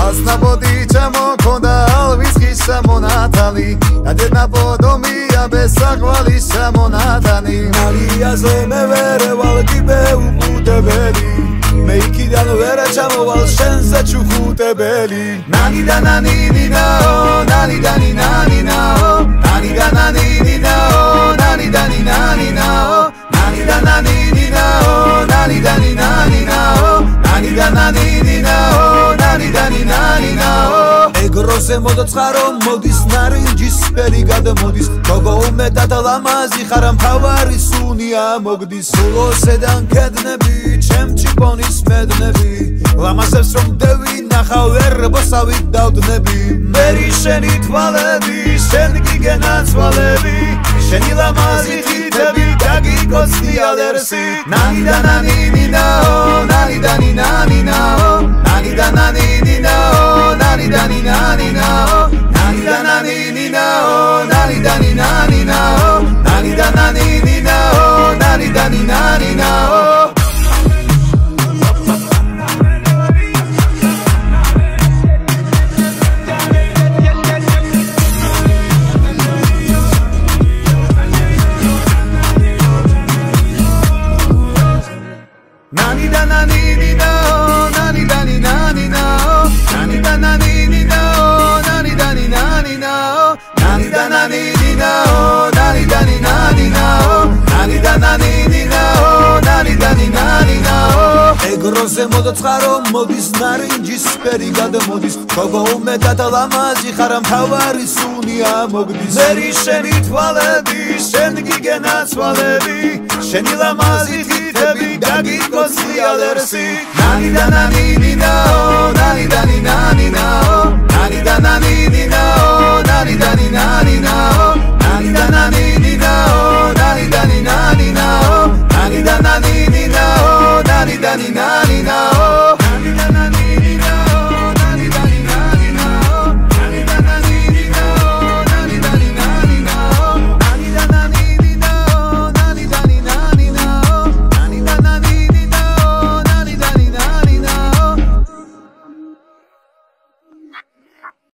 Asnapodi chamo konda alvis kisa monatali Adena podomia besakvali samonatani Maria zeme vere valki be uputebeli Meikidan vera chamo val shense chukutebeli Nani da nani ni na nani da ni nani na Nani da nani ni na nani da ni nani na Nani da nani ni na nani da ni nani na Nani da nani ni na nani da ni nani na Egrose modotsxaro moდის ნარინჯის ფერი გადმოდის გოგო უმეტად ლამაზი ხარ მთავარი სუნია მოგდის სულოსედან ქედნები ჩემ ჩიპონის მედნები ლამაზებს რომ დევი ნახავ ერბოსავით დავდნები მერი შენი თვალები შენ გიგენაცვალები შენი ლამაზი ხითები გაგიკოცდი ალერსი ნანი და ნანი ნინა ნანი და ნინა ნინა ნანი და ნანი ნინა ნანი და ნინა nani na nani da nani ni na nani da ni nani na nani da nani ni na nani da ni nani na nani da nani ni na nani da ni nani na nani da nani ni na nani da ni nani na nani da nani ni na nani da ni nani na nani da nani ni na nani da ni nani na egrose modotsxaro moდის ნარინჯის ფერი გადმოდის გოგო უმეტად ლამაზი ხარ მთავარი სუნია მოგდის მერი შენი თვალები შენ გიგენაცვალები შენი ლამაზი თითები გაგიკოცდი ალერსი ნანი და ნანი ნი და ნანი და ნი ნანი და ნანი და ნანი ნი და